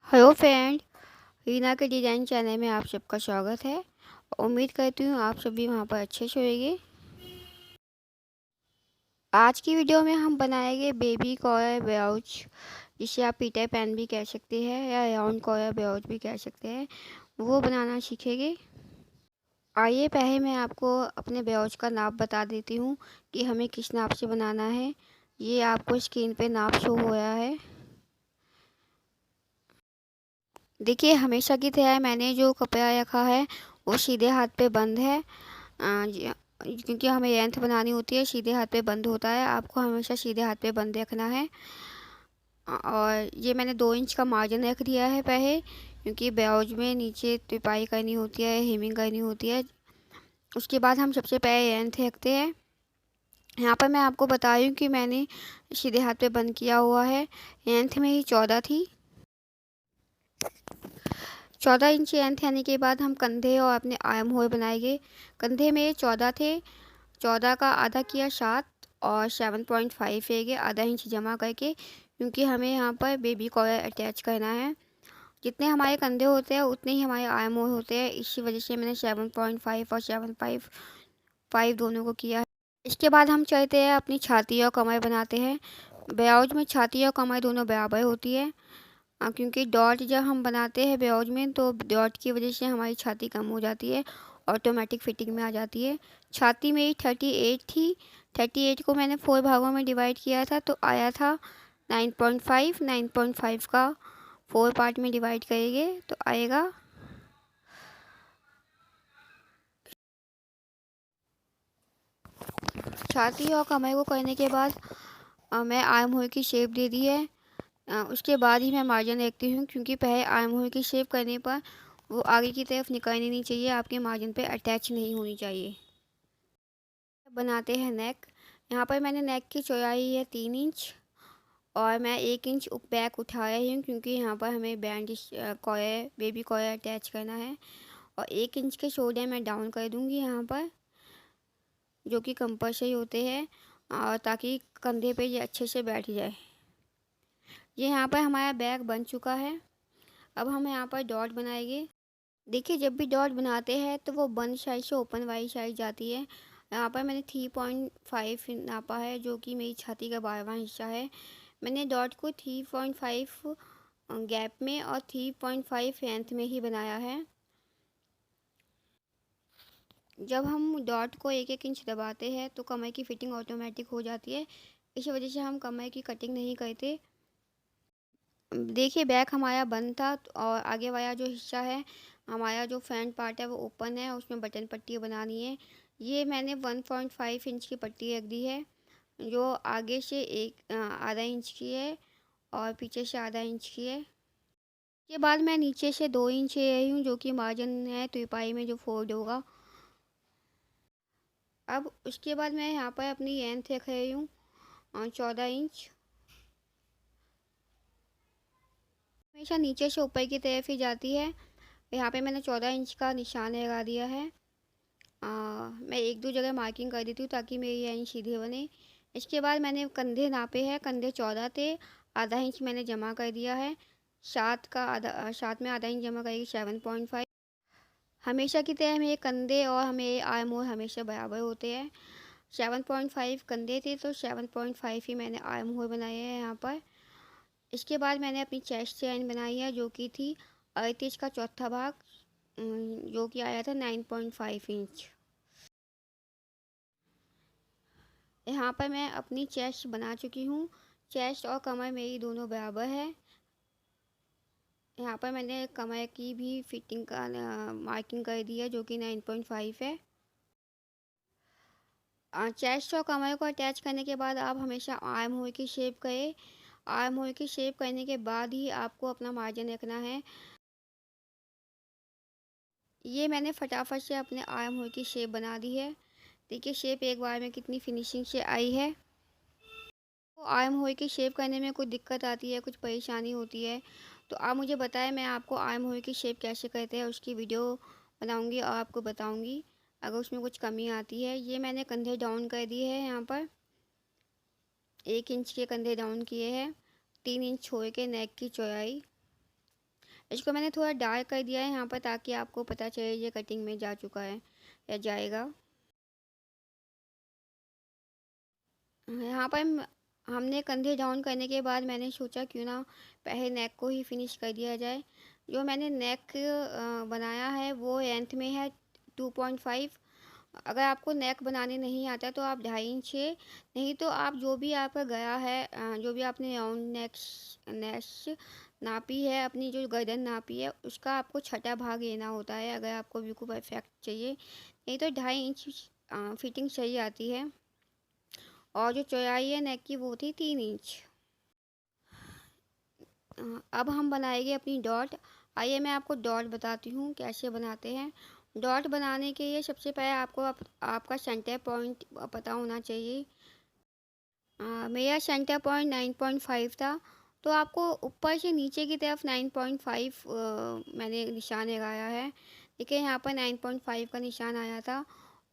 Hello friend, Reena के design channel में आप सबका स्वागत है। उम्मीद करती हूँ आप सभी वहाँ पर अच्छे से होंगे। आज की वीडियो में हम बनाएंगे बेबी कॉलर ब्लाउज, जिसे आप पीटर पैन भी कह सकते हैं या राउंड कॉलर ब्लाउज भी कह सकते हैं। वो बनाना सीखेंगे। आइए पहले मैं आपको अपने ब्लाउज का नाप बता देती हूँ कि हमें किस नाप से बनाना है। ये आपको स्क्रीन पे नाप शो हो रहा है। देखिए, हमेशा की तरह मैंने जो कपड़ा रखा है वो सीधे हाथ पे बंद है। क्योंकि हमें लेंथ बनानी होती है, सीधे हाथ पे बंद होता है। आपको हमेशा सीधे हाथ पे बंद रखना है। और ये मैंने 2 इंच का मार्जिन रख दिया है पहले, क्योंकि ब्लाउज में नीचे तुपाई करनी होती है, हेमिंग करनी होती है। उसके बाद हम सबसे पहले लेंथ रखते हैं। यहाँ पर मैं आपको बता रही हूँ कि मैंने सीधे हाथ पे बंद किया हुआ है। लेंथ में ही 14 थी। 14 इंच लेंथ आने के बाद हम कंधे और अपने आर्म होल बनाएंगे। कंधे में 14 थे, 14 का आधा किया 7 और 7.5 है आधा इंच जमा करके, क्योंकि हमें यहाँ पर बेबी कॉलर अटैच करना है। जितने हमारे कंधे होते हैं उतने ही हमारे आर्म होल होते हैं। इसी वजह से मैंने 7.5 और 7.5 दोनों को किया है। इसके बाद हम चलते हैं अपनी छाती और कमर बनाते हैं। ब्लाउज में छाती और कमर दोनों बराबर होती है। क्योंकि डॉट जब हम बनाते हैं ब्लाउज में तो डॉट की वजह से हमारी छाती कम हो जाती है, ऑटोमेटिक फिटिंग में आ जाती है। छाती मेरी 38 थी। 38 को मैंने 4 भागों में डिवाइड किया था तो आया था 9.5। 9.5 का 4 पार्ट में डिवाइड करेंगे तो आएगा। छाती और कमर को करने के बाद मैं आर्म होल की शेप दे दी है। उसके बाद ही मैं मार्जिन देखती हूँ, क्योंकि पहले आर्म होल की शेप करने पर वो आगे की तरफ निकलनी नहीं चाहिए, आपके मार्जिन पे अटैच नहीं होनी चाहिए। बनाते हैं नेक। यहाँ पर मैंने नेक की चौड़ाई है 3 इंच, और मैं 1 इंच बैक उठा रही हूँ, क्योंकि यहाँ पर हमें band coir baby coir attach करना है। और 1 इंच के शोल्डर मैं डाउन कर दूँगी यहाँ पर, जो कि कंपल्सरी होते हैं, और ताकि कंधे पे ये अच्छे से बैठ जाए। ये यहाँ पर हमारा बैग बन चुका है। अब हम यहाँ पर डॉट बनाएंगे। देखिए, जब भी डॉट बनाते हैं तो वो बंद साइड से ओपन वाली साइड जाती है। यहाँ पर मैंने 3.5 नापा है, जो कि मेरी छाती का 12वां हिस्सा है। मैंने डॉट को 3.5 गैप में और 3.5 लेंथ में ही बनाया है। जब हम डॉट को 1-1 इंच दबाते हैं तो कमर की फिटिंग ऑटोमेटिक हो जाती है। इसी वजह से हम कमर की कटिंग नहीं करते। देखिए, बैक हमारा बंद था और आगे वाला जो हिस्सा है, हमारा जो फ्रंट पार्ट है वो ओपन है, उसमें बटन पट्टी बनानी है। ये मैंने 1.5 इंच की पट्टी रख दी है, जो आगे से एक आधा इंच की है और पीछे से आधा इंच की है। के बाद मैं नीचे से 2 इंच ले रही हूँ, जो कि मार्जिन है तुरपाई में जो फोल्ड होगा। अब उसके बाद मैं यहाँ पर अपनी लेंथ रख रही हूँ 14 इंच। हमेशा नीचे से ऊपर की तरफ ही जाती है। यहाँ पे मैंने 14 इंच का निशान लगा दिया है। मैं एक दो जगह मार्किंग कर देती हूँ ताकि मेरी लाइन सीधे बने। इसके बाद मैंने कंधे नापे हैं। कंधे 14 थे, आधा इंच मैंने जमा कर दिया है। 7 में आधा इंच जमा करेगी 7.5। हमेशा की तरह मेरे कंधे और हमें आर्म होल हमेशा बराबर होते हैं। 7.5 कंधे थे तो 7.5 ही मैंने आर्म होल बनाए हैं यहाँ पर। इसके बाद मैंने अपनी चेस्ट लाइन बनाई है, जो कि थी 38 का चौथा भाग, जो कि आया था 9.5 इंच। यहाँ पर मैं अपनी चेस्ट बना चुकी हूँ। चेस्ट और कमर मेरी दोनों बराबर है। यहाँ पर मैंने कमर की भी फिटिंग का मार्किंग कर दी है, जो कि 9.5 है। चेस्ट और कमर को अटैच करने के बाद आप हमेशा आर्म होल की शेप करें। आर्म होल की शेप करने के बाद ही आपको अपना मार्जिन रखना है। ये मैंने फटाफट से अपने आर्म होल की शेप बना दी है। देखिए, शेप एक बार में कितनी फिनिशिंग से आई है। तो आर्म होल की शेप करने में कुछ दिक्कत आती है, कुछ परेशानी होती है, तो आप मुझे बताएं, मैं आपको आर्म होल की शेप कैसे करते हैं उसकी वीडियो बनाऊंगी और आपको बताऊंगी अगर उसमें कुछ कमी आती है। ये मैंने कंधे डाउन कर दिए हैं। यहाँ पर 1 इंच के कंधे डाउन किए हैं। 3 इंच छोड़ के नेक की चौड़ाई। इसको मैंने थोड़ा डार्क कर दिया है यहाँ पर, ताकि आपको पता चले ये कटिंग में जा चुका है या जाएगा। यहाँ पर हमने कंधे डाउन करने के बाद मैंने सोचा क्यों ना पहले नेक को ही फिनिश कर दिया जाए। जो मैंने नेक बनाया है वो लेंथ में है 2.5। अगर आपको नेक बनाने नहीं आता तो आप 2.5 इंच, नहीं तो आप जो भी आपका गया है, जो भी आपने राउंड नेक नापी है, अपनी जो गर्दन नापी है, उसका आपको छठा भाग लेना होता है अगर आपको बिल्कुल परफेक्ट चाहिए। नहीं तो 2.5 इंच फिटिंग सही आती है। और जो चौड़ाई है नेक की वो थी 3 इंच। अब हम बनाएंगे अपनी डॉट। आइए मैं आपको डॉट बताती हूँ कैसे बनाते हैं। डॉट बनाने के लिए सबसे पहले आपको आपका सेंटर पॉइंट पता होना चाहिए। मेरा सेंटर पॉइंट 9.5 था, तो आपको ऊपर से नीचे की तरफ 9.5 मैंने निशान लगाया है। देखिए यहाँ पर 9.5 का निशान आया था।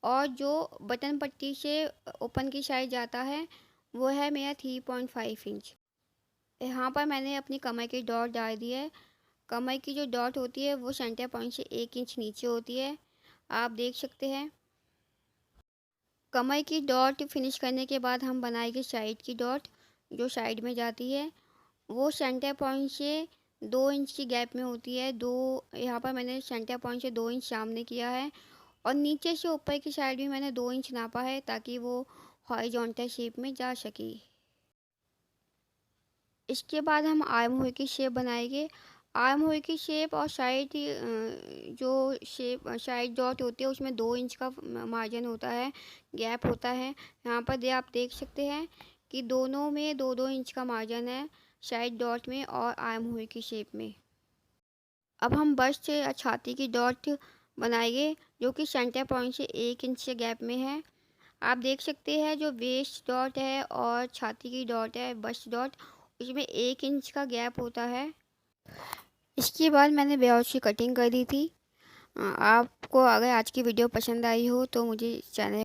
और जो बटन पट्टी से ओपन की साइड जाता है वो है मेरा 3.5 इंच। यहाँ पर मैंने अपनी कमर की डॉट डाल दी है। कमर की जो डॉट होती है वो सेंटर पॉइंट से 1 इंच नीचे होती है, आप देख सकते हैं। कमर की डॉट फिनिश करने के बाद हम बनाएंगे साइड की डॉट, जो साइड में जाती है। वो सेंटर पॉइंट से 2 इंच की गैप में होती है। यहाँ पर मैंने सेंटर पॉइंट से 2 इंच सामने किया है, और नीचे से ऊपर की साइड भी मैंने 2 इंच नापा है ताकि वो हॉरिजॉन्टल शेप में जा सके। इसके बाद हम आर्म होल की शेप बनाएंगे। आर्म होल की शेप और साइड जो शेप साइड डॉट होती है उसमें 2 इंच का मार्जिन होता है, गैप होता है। यहाँ पर आप देख सकते हैं कि दोनों में 2-2 इंच का मार्जिन है, साइड डॉट में और आर्म होल की शेप में। अब हम बस्ट या छाती की डॉट बनाएंगे, जो कि सेंटर पॉइंट से 1 इंच के गैप में है। आप देख सकते हैं जो वेस्ट डॉट है और छाती की डॉट है, बस्ट डॉट, उसमें 1 इंच का गैप होता है। इसके बाद मैंने ब्लाउज की कटिंग कर दी थी। आपको अगर आज की वीडियो पसंद आई हो तो मुझे चैनल